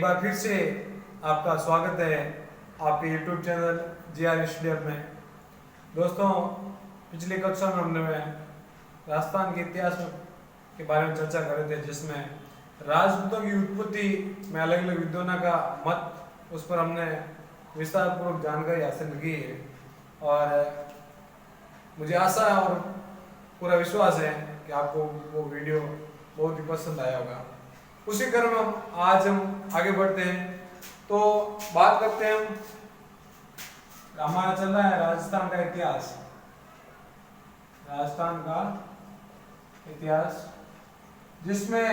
एक बार फिर से आपका स्वागत है आपके YouTube चैनल GR स्टडी में। दोस्तों, पिछली कक्षा में हमने राजस्थान के इतिहास के बारे में चर्चा कर रहे थे, जिसमें राजपूतों की उत्पत्ति में अलग अलग विद्वानों का मत, उस पर हमने विस्तार पूर्वक जानकारी हासिल की है। और मुझे आशा और पूरा विश्वास है कि आपको वो वीडियो बहुत ही पसंद आया होगा। उसी क्रम में आज हम आगे बढ़ते हैं, तो बात करते हैं हमारा चल रहा है राजस्थान का इतिहास। राजस्थान का इतिहास जिसमें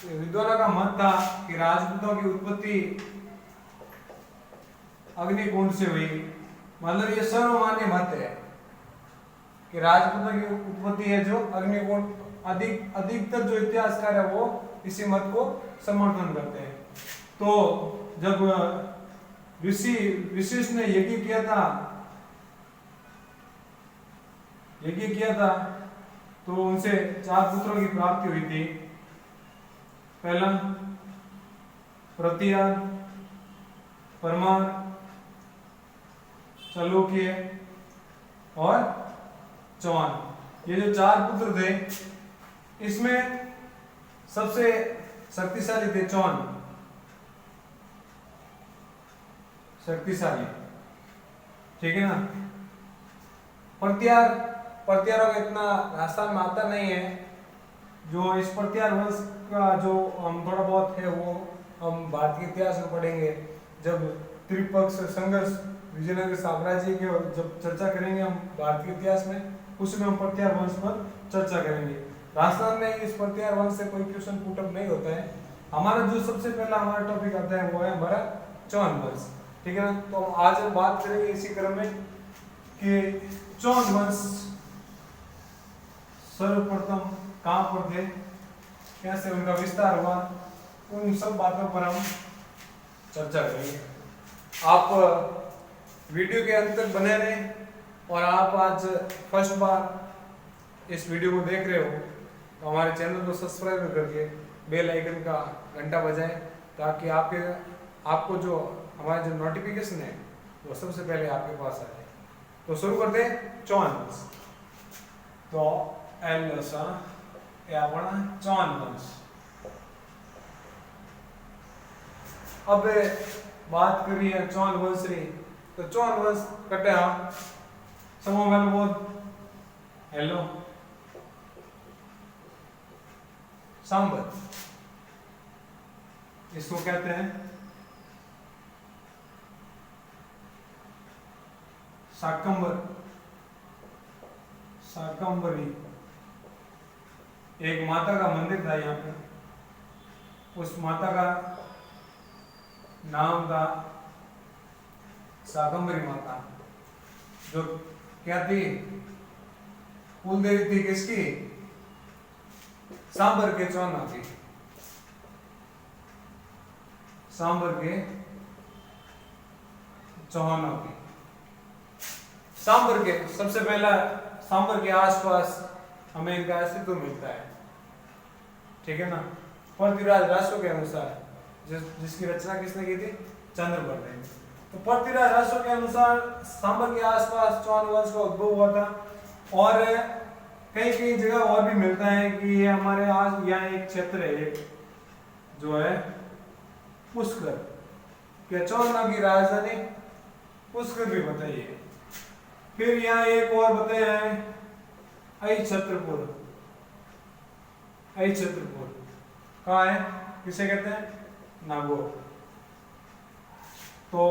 विद्वानों का मत था कि राजपूतों की उत्पत्ति अग्निकुंड से हुई। मतलब ये सर्वमान्य मत है कि राजपूतों की उत्पत्ति है जो अग्निकुंड। अधिकतर जो इतिहासकार है वो इसी मत को समर्थन करते हैं। तो जब ऋषि वशिष्ठ ने यज्ञ किया था तो उनसे 4 पुत्रों की प्राप्ति हुई थी। पहला प्रतिहार, परमार, चालुक्य और चौहान। ये जो 4 पुत्र थे, इसमें सबसे शक्तिशाली थे चौहान। शक्तिशाली, ठीक है ना। प्रतिहारों का इतना राजस्थान में आता नहीं है। जो इस प्रतिहार वंश का जो हम थोड़ा बहुत है वो हम भारतीय इतिहास में पढ़ेंगे। जब त्रिपक्ष संघर्ष विजयनगर साम्राज्य की जब चर्चा करेंगे हम भारतीय इतिहास में, उसमें हम प्रतिहार वंश पर चर्चा करेंगे। राजस्थान में इस प्रतिहार वंश से कोई क्वेश्चन पुटअप नहीं होता है। हमारा जो सबसे पहला हमारा टॉपिक आता है वो है हमारा चौहान वंश, ठीक है ना। तो आज हम बात करेंगे इसी क्रम में कि चौहान वंश सर्वप्रथम कहां पर थे, कैसे उनका विस्तार हुआ, उन सब बातों पर हम चर्चा करेंगे। आप वीडियो के अंत तक बने रहें, और आप आज फर्स्ट बार इस वीडियो को देख रहे हो तो हमारे चैनल को सब्सक्राइब करके बेल आइकन का घंटा बजाएं, ताकि आपको जो हमारा जो नोटिफिकेशन है वो सबसे पहले आपके पास आ जाए। तो शुरू करते हैं चौहान वंश। तो चौहान वंश। अब बात करिए चौहान वंश री, तो चौहान वंश कटे समूह बहुत हेलो सांबर, इसको कहते हैं शाकंभरी। एक माता का मंदिर था यहाँ पे, उस माता का नाम था शाकंभरी माता, जो क्या थी, कुल देवी थी किसकी, सांबर के चौहान थी। सांबर के चौहान की सांबर के सबसे पहला सांबर के आसपास हमें इनका अस्तित्व मिलता है, ठीक है ना। पृथ्वीराज रासो के अनुसार जिसकी रचना किसने की थी, चंद्रगुप्त ने। तो पृथ्वीराज रासो के अनुसार सांबर के आसपास चौहान वंश का उद्भव हुआ था। और कई कई जगह और भी मिलता है कि ये हमारे आज यहाँ एक क्षेत्र है जो है पुष्कर, क्या चौहान की राजधानी पुष्कर भी बताइए। फिर यहाँ एक और बताया है छत्रपुर। कहाँ है, किसे कहते हैं, नागौर। तो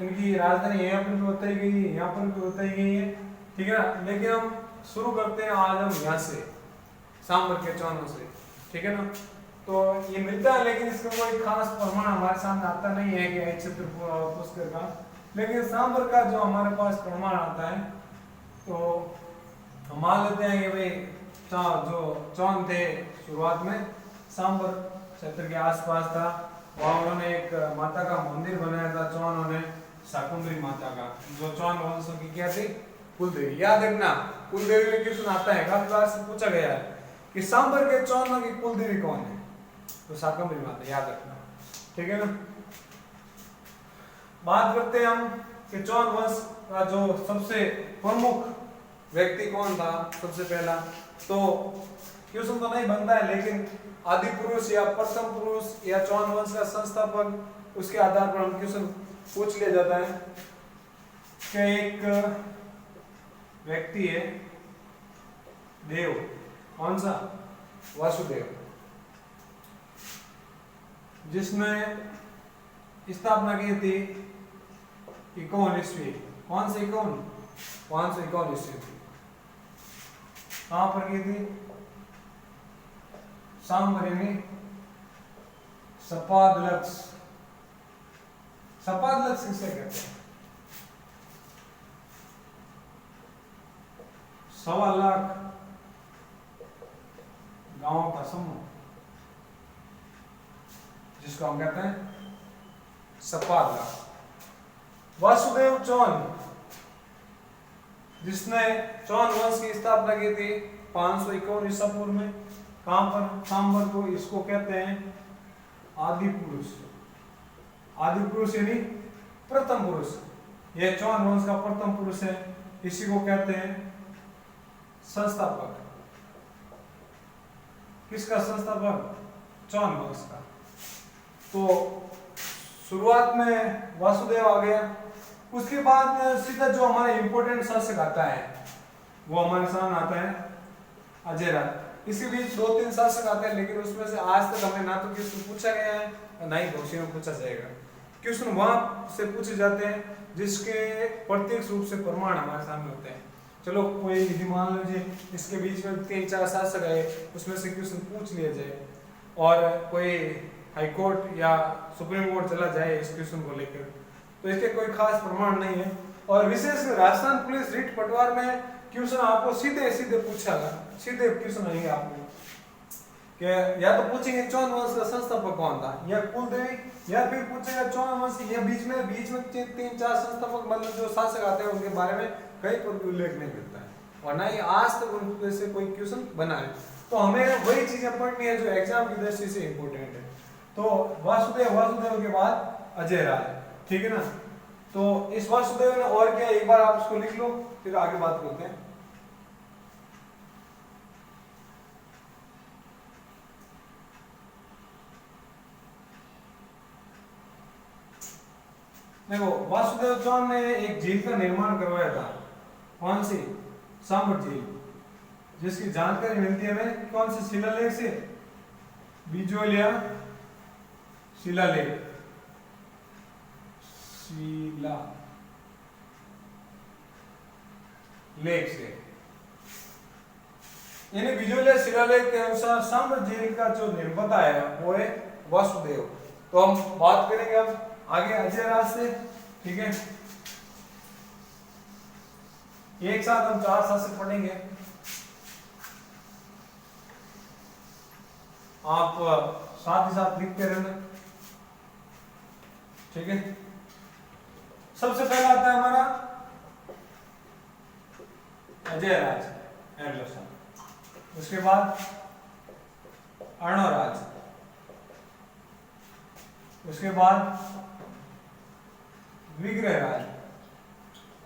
इनकी राजधानी यहाँ पर भी बताई गई है, यहाँ पर भी बताई गई है, ठीक है ना। लेकिन हम शुरू करते हैं आज हम यहाँ से, सांबर के चौहान से, ठीक है ना। तो ये मिलता है, लेकिन इसका कोई खास प्रमाण हमारे सामने आता नहीं है कि छत्रपुर और पुष्कर का। लेकिन सांबर का जो हमारे पास प्रमाण आता है, तो हम मान लेते हैं कि भाई जो चौहान थे शुरुआत में सांबर क्षेत्र के आसपास था, वहाँ उन्होंने एक माता का मंदिर बनाया था चौहानों ने, शाकंभरी माता का, जो चौहान वंश की क्या थी, कुलदेवी। याद रखना, कुलदेवी में क्वेश्चन आता है, काफी बार से पूछा गया है कि सांबर के चौहानों की कुलदेवी कौन है, तो शाकंभरी माता, याद रखना। ठीक है ना। बात करते हैं हम कि चौहान वंश का जो सबसे प्रमुख व्यक्ति कौन था। सबसे पहला तो क्वेश्चन तो नहीं बनता है, लेकिन आदि पुरुष या प्रथम पुरुष या चौहान वंश का संस्थापक, उसके आधार पर हम क्वेश्चन पूछ लिया जाता है कि एक व्यक्ति है देव, कौन सा, वासुदेव, जिसने स्थापना की थी 51 ईस्वी। कौन से 51? 551 ईस्वी थी। कहां पर की थी? सांबरी में सपादलक्ष। सपादलक्ष किसे कहते हैं? 1.25 लाख गांवों का समूह, जिसको हम कहते हैं सपादलक्ष। वासुदेव चौहान, जिसने चौहान वंश की स्थापना की थी 551 ईसा पूर्व में, कहां पर? सांबर को। इसको कहते हैं आदि पुरुष। आदि पुरुष यानी प्रथम पुरुष। यह चौहान वंश का प्रथम पुरुष है। इसी को कहते हैं संस्थापक। किसका संस्थापक? चौहान वंश का। तो शुरुआत में वासुदेव आ गया, उसके बाद सीधा जो हमारा इंपॉर्टेंट शासक आता है वो हमारे सामने आता है अजयराज। इसके बीच 2-3 शासक आते हैं, लेकिन उसमें से आज तक हमें ना तो क्वेश्चन पूछा गया है और ना ही भविष्य में पूछा जाएगा। क्वेश्चन वहां से पूछे जाते हैं जिसके प्रत्यक्ष रूप से प्रमाण हमारे सामने होते हैं। चलो कोई यदि मान लीजिए इसके बीच में 3-4 शासक आए, उसमें से क्वेश्चन पूछ लिया जाए और कोई हाई कोर्ट या सुप्रीम कोर्ट चला जाए इस क्वेश्चन को लेकर, तो इसके कोई खास प्रमाण नहीं है। और विशेष राजस्थान पुलिस रिट पटवार में क्वेश्चन आपको सीधे सीधे पूछेगा, सीधे क्वेश्चन आएंगे आपको कि या तो पूछेंगे चौहान वंश का संस्थापक कौन था, या कुलदेवी, या फिर पूछेगा चौहान वंश, या बीच में 3-4 संस्थापक मतलब जो शासक आते हैं उनके बारे में कहीं पर उल्लेख नहीं मिलता है, और ना ही आज तक उनके से कोई क्वेश्चन बना है। तो हमें वही चीजें पढ़नी है जो एग्जाम की दृष्टि से इंपॉर्टेंट है। तो वासुदेव, वासुदेव के बाद अजयराज, ठीक है ना। तो इस वासुदेव ने और क्या, एक बार आप इसको लिख लो फिर आगे बात करते हैं। देखो वासुदेव चौहान ने एक झील का निर्माण करवाया था। कौन सी? सांबर झील, जिसकी जानकारी मिलती है हमें कौन से शिलालेख से? बिजोलिया शिलालेख, शिला लेख से। यानी बिजोलिया शिलालेख के अनुसार सांबर झील का जो निर्माता है वो है वासुदेव। तो हम बात करेंगे अब आगे अजयराज से, ठीक है। एक साथ हम 4 शासक पढ़ेंगे, आप साथ ही साथ लिखते रहना, ठीक है। सबसे पहला आता है हमारा अजयराज, उसके बाद अर्णोराज, उसके बाद विग्रहराज,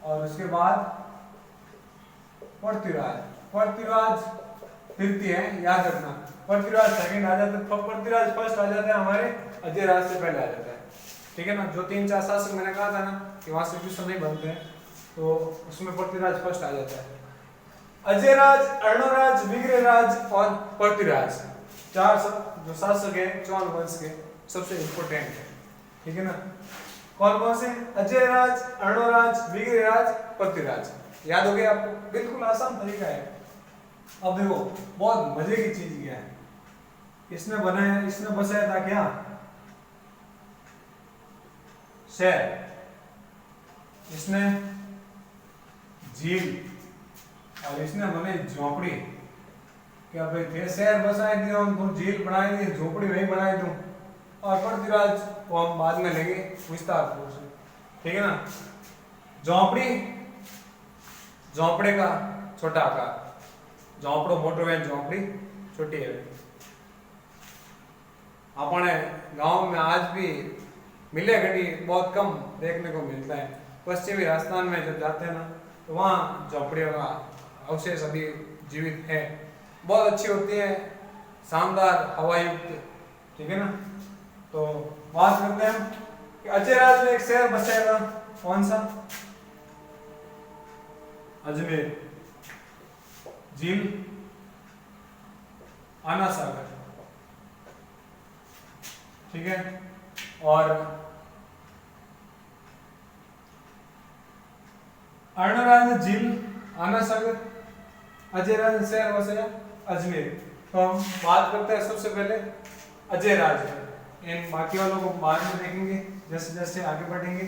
और उसके बाद पृथ्वीराज। पृथ्वीराज तृतीय है, याद रखना। पृथ्वीराज सेकंड आ जाता है, पृथ्वीराज फर्स्ट आ जाता है हमारे, अजयराज से पहले आ जाता है, ठीक है ना। जो 3-4 शासक मैंने कहा था ना कि वहां से क्वेश्चन नहीं बनते हैं, तो उसमें पृथ्वीराज फर्स्ट आ जाता है। अजयराज, अर्णोराज, विग्रहराज और पृथ्वीराज, 4 जो शासक है चौहान वंश के सबसे इंपोर्टेंट है, ठीक है ना। कौन कौन से? अजयराज, अर्णोराज, विग्रहराज, पृथ्वीराज। याद हो गया आपको? बिल्कुल आसान तरीका है। अब देखो बहुत मजे की चीज क्या है, इसने बनाया, इसने बसाया था क्या? शहर। इसने झील और इसने बनाई झोपड़ी। क्या भाई थे शहर बसाए दिया, उनको झील बनाई दी, झोपड़ी वही बनाई दूं। और पृथ्वीराज को हम बाद में लेंगे विस्तार रूप से, ठीक है ना। झोपड़ी, झोपड़े का छोटा आकार, झोपड़ो मोटो है, झोपड़ी छोटी है। अपने गांव में आज भी मिले घड़ी बहुत कम देखने को मिलता है। पश्चिमी राजस्थान में जब जाते हैं ना तो वहाँ झोपड़ियों का अवशेष अभी जीवित है, बहुत अच्छी होती है, शानदार हवा युक्त, ठीक है ना। तो बात करते हैं हम कि अजयराज में एक शहर बसेगा, कौन सा? अजमेर, झील, आना सागर, ठीक है। और अर्णराज झील, आना सागर, अजयराज शहर बसेगा अजमेर। तो हम बात करते हैं सबसे पहले अजयराज, इन बाकी वालों को बाद में देखेंगे जैसे जैसे आगे बढ़ेंगे,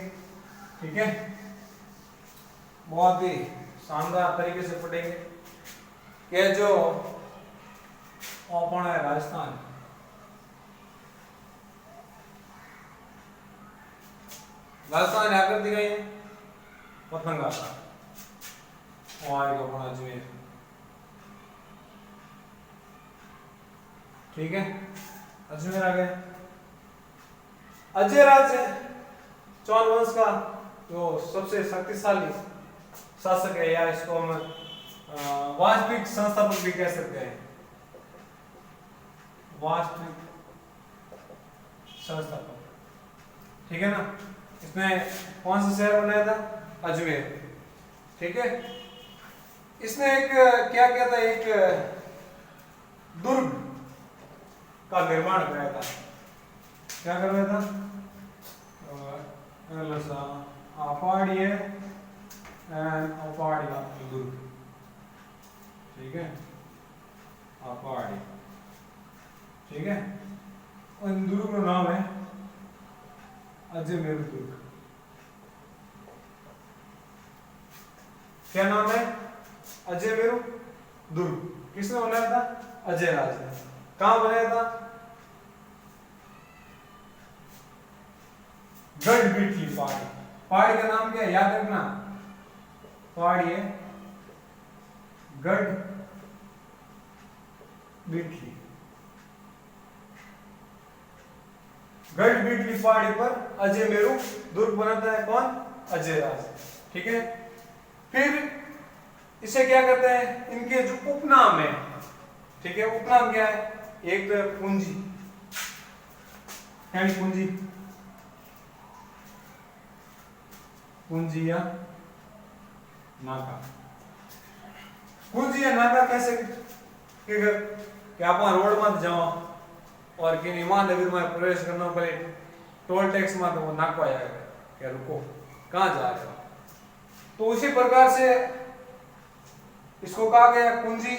ठीक है। बहुत ही शानदार तरीके से पढ़ेंगे कि जो ओपन है राजस्थान, राजस्थान आकृति गई है पतंगा का, और अपना अजमेर, ठीक है। अजमेर आ गए। अजयराज चौहान वंश का जो सबसे शक्तिशाली शासक है, या इसको हम वास्तविक संस्थापक भी कह सकते हैं, वास्तविक संस्थापक, ठीक है ना। इसने कौन सा शहर बनाया था? अजमेर, ठीक है। इसने एक क्या किया था, एक दुर्ग का निर्माण कराया था। क्या करवाया था? अपाड़िय अपाड़िया दुर्ग, ठीक है, अपाड़ी, ठीक है। उन दुर्ग का नाम है अजमेर दुर्ग। क्या नाम है? अजमेर दुर्ग। किसने बनाया था? अजयराज ने। कहां बनाया था? गढ़बीटली पहाड़ी। पहाड़ी का नाम क्या है, याद रखना, पहाड़ी है गढ़ बीटली। गढ़बीटली पहाड़ी पर अजयमेरु दुर्ग बनाता है कौन? अजयराज, ठीक है। फिर इसे क्या कहते हैं, इनके जो उपनाम है, ठीक है, उपनाम क्या है? एक तो पूंजी, यानी पूंजी, पूंजी या नाका। पूंजी या नाका कैसे कि आप रोड मत जाओ और कि महानगर में प्रवेश करना पड़े, टोल टैक्स में तो वो नाको आएगा, क्या रुको कहाँ जा रहे हो। तो उसी प्रकार से इसको कहा गया पूंजी।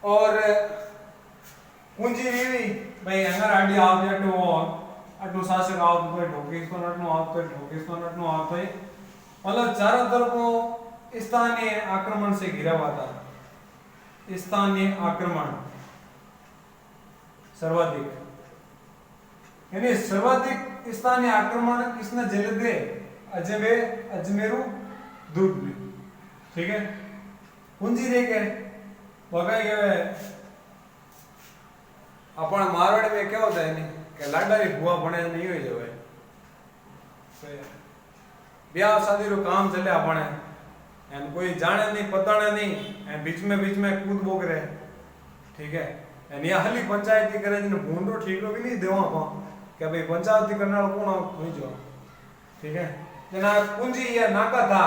और पूंजी भी भाई अगर आडी आप या तो अटो शासक आओ तो कोई ढोके इसको नटनो आओ तो ढोके इसको नटनो आओ तो, मतलब चारों तरफ स्थानीय आक्रमण से घिरा हुआ था। स्थानीय आक्रमण सर्वाधिक, यानी सर्वाधिक स्थानीय आक्रमण किसने झेले थे? अजमेरु दुर्ग में, ठीक है। पूंजी देखे वगाई गए अपन मारवाड़ में क्या होता है नहीं कि लाडारी बुआ बने नहीं हो जाए, ब्याह शादी रो काम चले अपने एन कोई जाने नहीं पताने नहीं एन बीच में कूद बोक रहे, ठीक है। एन या हली पंचायती करे जिन भूंडो ठीक रो भी नहीं देवा पा कि भाई पंचायती करने वाला कौन हो जो, ठीक है। जना पूंजी या नाका था,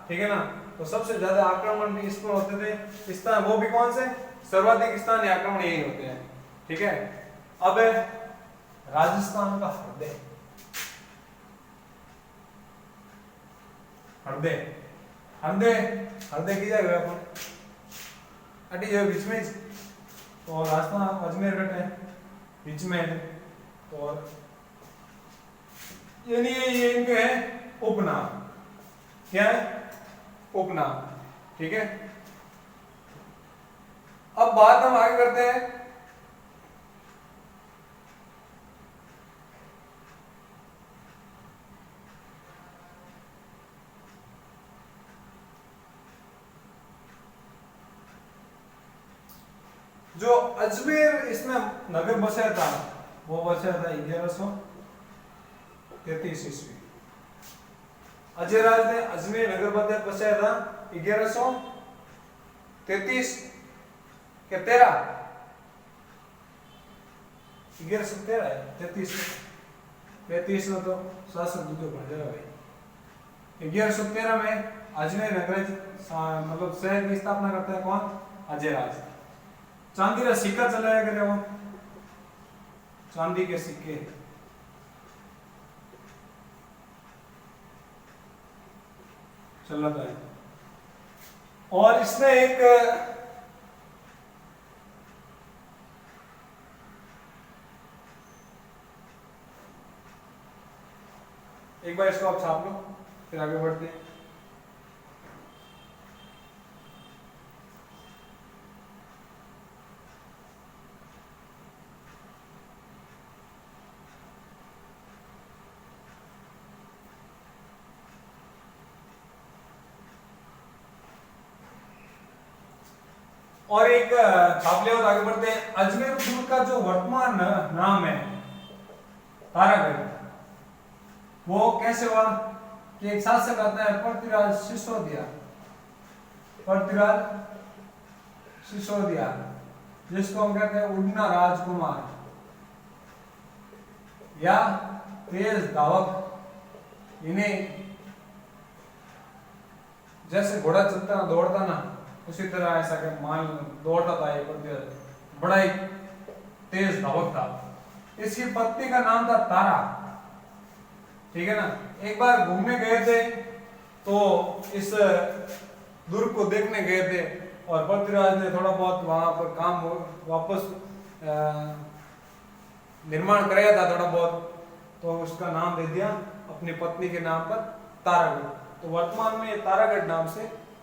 ठीक है ना। तो सबसे ज्यादा आक्रमण भी इस पर होते थे, स्थान वो भी कौन से? सर्वाधिक स्थानीय आक्रमण यही होते हैं, ठीक है। अब राजस्थान का हृदय, हृदय हृदय हृदय की जगह अपन अटी जो बीच में, तो राजस्थान अजमेर कटे बीच में है, तो यानी ये इनके है उपनाम। क्या है? उपनाम, ठीक है। अब बात हम आगे करते हैं जो अजमेर इसमें नगर बसाया था वो बसाया था 1133 ईस्वी। अजयराज ने अजमेर नगर बसाया था 1133 के 13 1113 है 33 में तो शासक दूसरे बन जाएगा भाई। 1113 में अजमेर नगर मतलब शहर की स्थापना करता है कौन? अजयराज। चांदी का सिक्का चलाया करे वो, चांदी के सिक्के चलाता है। और इसमें एक बार इसको आप छाप लो फिर आगे बढ़ते हैं। और एक छाप ले और आगे बढ़ते हैं। अजमेर दुर्ग का जो वर्तमान नाम है तारागढ़, वो कैसे हुआ कि एक शासक आता है पृथ्वीराज सिसोदिया, पृथ्वीराज सिसोदिया जिसको हम कहते हैं उड़ना राजकुमार या तेज धावक। इन्हें जैसे घोड़ा चलता ना दौड़ता ना उसी तरह ऐसा कि मान दौड़ता था ये पृथ्वीराज, बड़ा ही तेज धावक था। इसकी पत्नी का नाम था तारा, ठीक है ना। एक बार घूमने गए थे तो इस दुर्ग को देखने गए थे और पृथ्वीराज ने थोड़ा बहुत वहां पर काम वापस निर्माण कराया था थोड़ा बहुत, तो उसका नाम दे दिया अपनी पत्नी के नाम पर तारागढ़। तो वर्तमान में ये तारागढ़ नाम से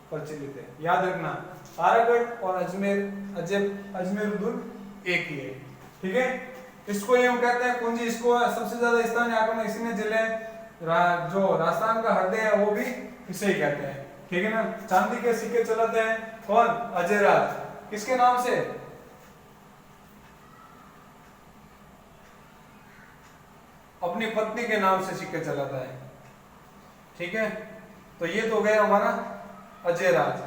प्रचलित है। याद रखना तारागढ़ और अजमेर दुर्ग एक ही है, ठीक है। इसको यूं कहते हैं कुंजी। इसको सबसे ज्यादा स्थानीय आक्रमण इसी ने जिले जो राजस्थान का हृदय है वो भी इसे ही कहते हैं, ठीक है ना। चांदी के सिक्के चलाते हैं कौन? अजयराज। किसके नाम से? अपनी पत्नी के नाम से सिक्के चलाता है, ठीक है। तो ये तो गया हमारा अजयराज।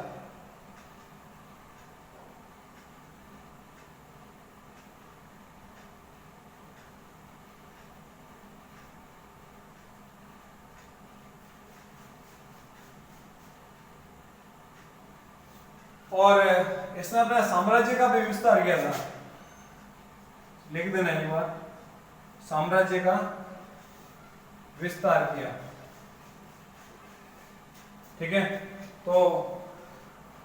और इसने अपने साम्राज्य का भी विस्तार किया था, लिख देना एक बार, साम्राज्य का विस्तार किया, ठीक है। तो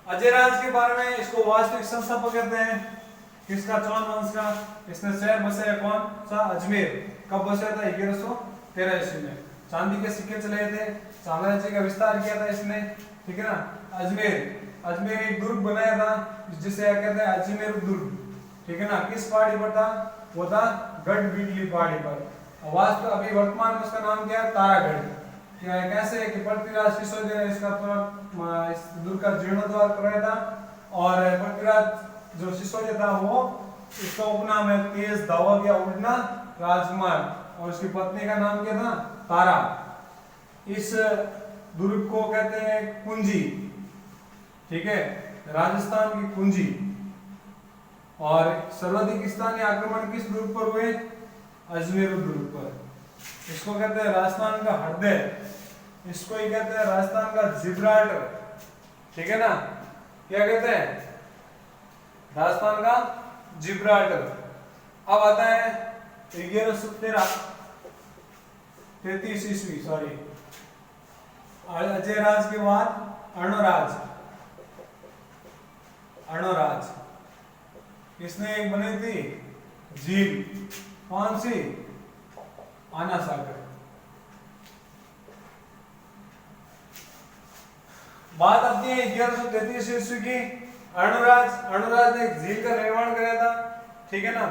अजयराज के बारे में इसको वास्तविक संस्थापक कहते हैं किसका? चौहान वंश का। इसने शहर बसाया कौन सा? अजमेर। कब बसाया था? 1113 ईस्वी में। चांदी के सिक्के चलाए थे, साम्राज्य का विस्तार किया था इसने, ठीक है ना। अजमेर एक दुर्ग बनाया था जिसे कहते हैं अजमेर दुर्ग, ठीक है ना। किस पहाड़ी पर था? वो था गढ़ बिजली पहाड़ी पर। वास्तव अभी वर्तमान में उसका नाम क्या है? तारागढ़। क्या है? कैसे कि पृथ्वीराज सिसोदिया ने इसका इस दुर्ग का जीर्णोद्धार कराया था और पृथ्वीराज जो सिसोदिया था वो इसका उपनाम है तेज धावक या उड़ना राजकुमार और उसकी पत्नी का नाम क्या था? तारा। इस दुर्ग को कहते हैं कुंजी, ठीक है, राजस्थान की कुंजी। और सर्वाधिक स्थानीय आक्रमण किस दुर्ग पर हुए? अजमेर दुर्ग पर। इसको कहते हैं राजस्थान का हृदय, इसको ही कहते हैं राजस्थान का जिब्राल्टर, ठीक है ना। क्या कहते हैं? राजस्थान का जिब्राल्टर। अब आता है 1133 ईस्वी, सॉरी, अजयराज के बाद अर्णोराज। इसने एक बनाई थी झील, कौन सी? आना सागर। बात आती है 1133 ईस्वी की। अर्णोराज ने एक झील का निर्माण कराया था, ठीक है ना।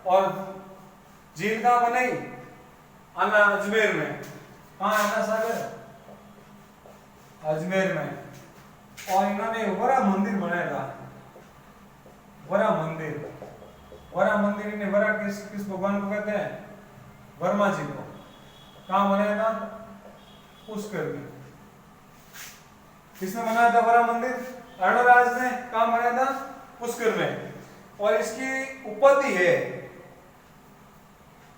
और झील कहां बनाई? अजमेर में। कहां? आना सागर, अजमेर में। और इन्होंने बड़ा मंदिर बनाया था, बड़ा मंदिर। वरा मंदिर ने वरा किस भगवान को कहते हैं? वर्मा जी को। कहाँ बनाया था? पुष्कर में। किसने बनाया था वरा मंदिर? अर्णराज ने। कहाँ बनाया था? पुष्कर में। और इसकी उपाधि है,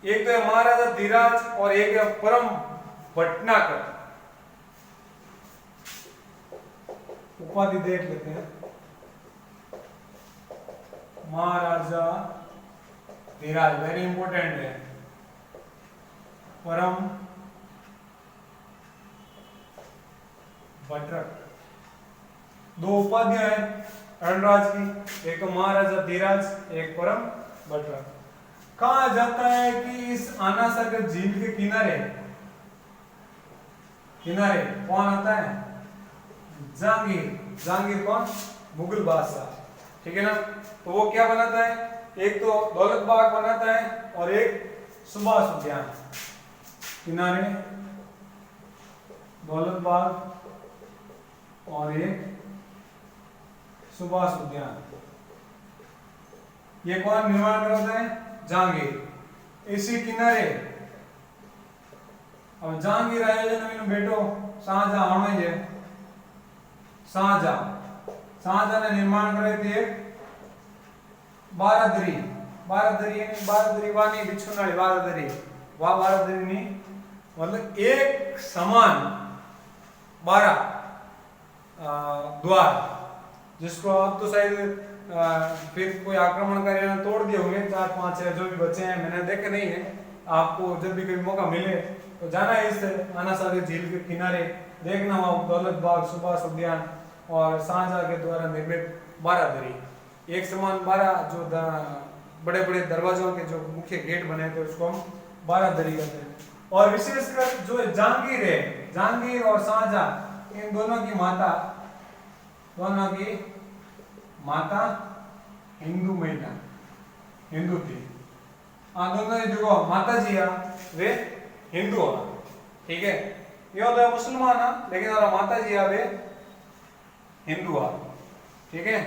एक तो है महाराजा धीराज और एक है परम भटनागर। उपाधि देख लेते हैं। महाराजा धीराज वेरी इंपॉर्टेंट है। परम भट्टक। दो उपाधियां हैं अर्णराज की, एक तो महाराजा धीराज, एक परम भट्टक। कहा जाता है कि इस आना सागर झील के किनारे कौन आता है? जहांगीर। जहांगीर कौन? मुगल बादशाह। ठीक है ना। तो वो क्या बनाता है? एक तो दौलत बाग बनाता है और एक सुभाष उद्यान। किनारे दौलत बाग और एक सुभाष उद्यान। ये कौन निर्माण करता है? जहांगीर। इसी किनारे अब जहांगीर आया जन बेटो शाहजहां आने जे। शाहजहां ने निर्माण करे थे बारादरी। बारादरी वानी बिछुनाली बारादरी। वाह बारादरी नहीं, मतलब एक समान 12 द्वार, जिसको अब तो शायद फिर कोई आक्रमणकारी ने तोड़ दिए होंगे, 4, 5, 6 जो भी बचे हैं, मैंने देखे नहीं है। आपको जब भी कभी मौका मिले तो जाना है इस आना सागर झील के किनारे, देखना वहाँ दौलत बाग, सुभाष उद्यान और शाहजहां के द्वारा निर्मित बारादरी। एक समान 12 जो बड़े बड़े दरवाजों के जो मुख्य गेट बने थे उसको हम बारादरी कहते हैं। और विशेषकर जो जहांगीर है, जहांगीर और शाहजहां, इन दोनों की माता हिंदू महिला, हिंदू थी। दोनों जो माता जी है वे हिंदू हो। ठीक है, ये तो मुसलमान है लेकिन और माता जी है वे हिंदू है। ठीक है,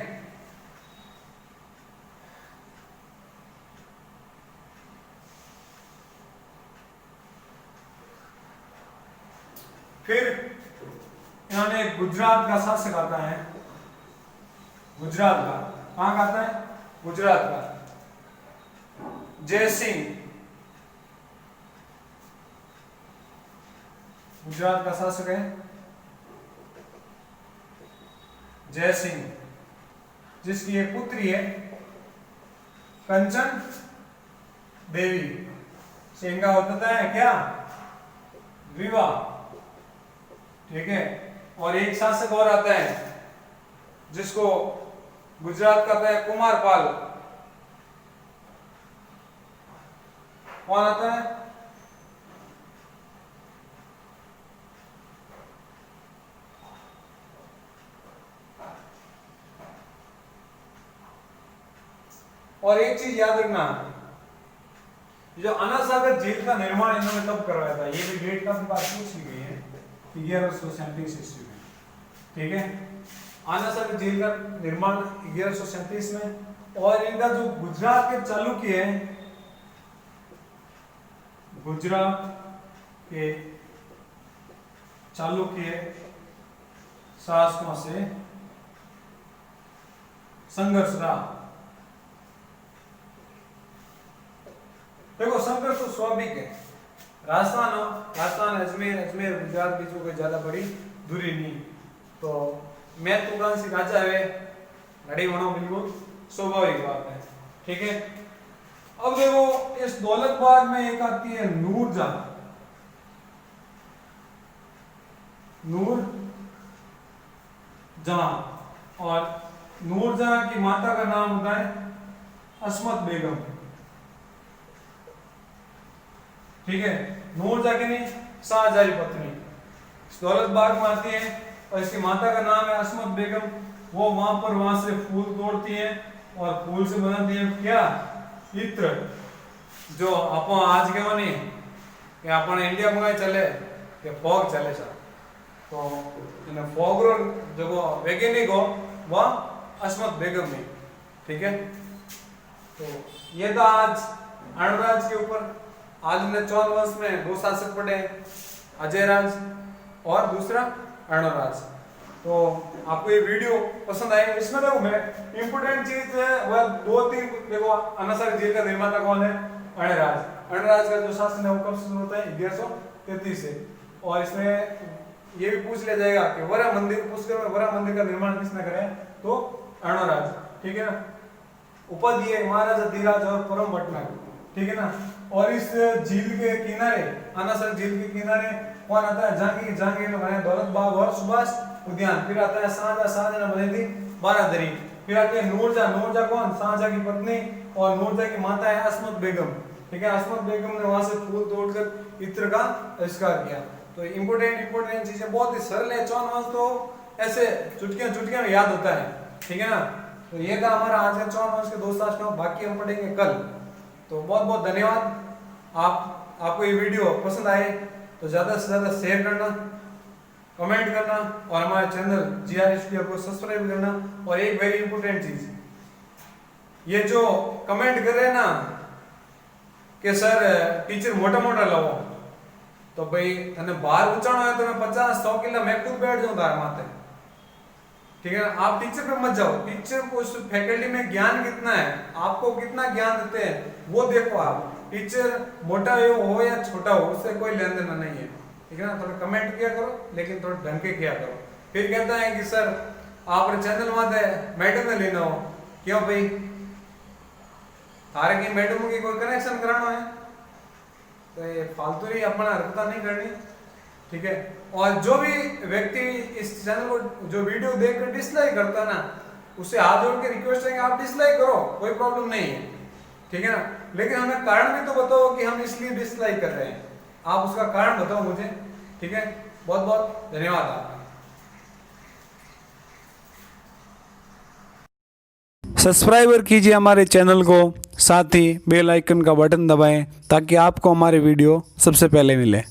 फिर इन्होंने गुजरात का शासक आता है। गुजरात का कहां का आता है? गुजरात का जय सिंह। गुजरात का शासक है जय सिंह, जिसकी एक पुत्री है कंचन देवी। सिंह का होता है क्या? विवाह। ठीक है, और एक शासक और आता है जिसको गुजरात का आता है कुमारपाल। कौन आता है? और एक चीज याद रखना, जो आना सागर झील का निर्माण इन्होंने तब करवाया था, ये भी डेट का बात पूछी गई है 1137 ईस्वी में। ठीक है, आना सागर झील का निर्माण 1137 में। और इनका जो गुजरात के चालुक्य है, गुजरात के चालुक्य शासकों से संघर्ष रहा। देखो संघर्ष तो स्वाभाविक है, राजस्थान अजमेर गुजरात बीच में कोई ज्यादा बड़ी दूरी नहीं, तो मैं तुगांसी राजा है लड़ी बनो, बिल्कुल स्वाभाविक बात है। ठीक है, अब देखो इस दौलत बाग में एक आती है नूरजहां। और नूरजहां की माता का नाम होता है अस्मत बेगम। ठीक है, नूरजहां की नहीं, शाहजहां की पत्नी दौलत बाग में आती है और इसकी माता का नाम है अस्मत बेगम। वो वहां से फूल तोड़ती है और फूल से बनाती है क्या? इत्र। जो अपन आज के नहीं कि अपन इंडिया में चले कि फॉग चले सा, तो इन फॉग रो जो वैज्ञानिक हो वह अस्मत बेगम ने। ठीक है, तो ये था आज अणुराज के ऊपर। आज हमने 54 वंश में 2 शासक पढ़े, अजयराज और दूसरा अणुराज। तो आपको ये वीडियो पसंद आए? इसमें देखो मैं इंपोर्टेंट चीज वह 2-3 देखो। अनासारी झील का निर्माता कौन है? अणुराज। अणुराज का जो शासन है वो कब शुरू होता है? 1133 से। और इसमें ये भी पूछ लिया जाएगा कि वरा मंदिर, पुष्कर में वरा मंदिर का निर्माण किसने करा है? तो अणुराज। ठीक है ना। उपाधि है महाराजा धीराज और परम भटनागर। ठीक है ना। और इस झील के किनारे, अनासारी झील के किनारे कौन आता है? जहांगीर। जहांगीर ने बनाया दौलत बाग और सुभाष उद्यान। फिर आता है शाहजहां। शाहजहां ने बनाई थी बारादरी। फिर आती है नूरजहां। नूरजहां कौन? शाहजहां की पत्नी और नूरजहां की माता है अस्मत बेगम। ठीक है। अस्मत बेगम ने वहां से फूल तोड़कर इत्र का आविष्कार किया। तो इंपोर्टेंट चीजें बहुत ही सरल है। 54 वंश तो ऐसे चुटकियां में याद होता है। ठीक है ना। तो ये था हमारा आज का 54 वंश के 2 शासकों। बाकी हम पढ़ेंगे कल। तो बहुत बहुत धन्यवाद। आपको ये वीडियो पसंद आए तो ज्यादा से ज्यादा शेयर करना, कमेंट करना और हमारे चैनल GR स्टूडियो को सब्सक्राइब करना। और एक वेरी इंपोर्टेंट चीज, ये जो कमेंट कर रहे हैं ना कि सर टीचर मोटा मोटा लाओ, तो भाई तने बाहर उचाणो है तो मैं 50-100 किलो मैं खुद बैठ जाऊं तार माथे। ठीक है ना। आप टीचर पे मत जाओ। टीचर को उस फैकल्टी में ज्ञान कितना है, आपको कितना ज्ञान देते हैं वो देखो आप। टीचर मोटा हो या छोटा हो उससे कोई लेन देन नहीं है। ठीक है ना। थोड़ा कमेंट किया करो लेकिन थोड़ा ढंग के किया करो। फिर कहता है कि सर आप चैनल माते मैडम ने लेना हो, क्यों भाई? तारे की मैडम की कोई कनेक्शन कराना है तो ये फालतू ही अपना हरकत नहीं करनी। ठीक है। और जो भी व्यक्ति इस चैनल को जो वीडियो देखकर डिसलाइक करता है ना, उससे हाथ जोड़ के रिक्वेस्ट है कि आप डिसलाइक करो, कोई प्रॉब्लम नहीं है। ठीक है ना। लेकिन हमें कारण भी तो बताओ कि हम इसलिए डिसलाइक कर रहे हैं। आप उसका कारण बताओ मुझे। ठीक है। बहुत बहुत धन्यवाद आपका। सब्सक्राइबर कीजिए हमारे चैनल को, साथ ही बेल आइकन का बटन दबाएं ताकि आपको हमारे वीडियो सबसे पहले मिले।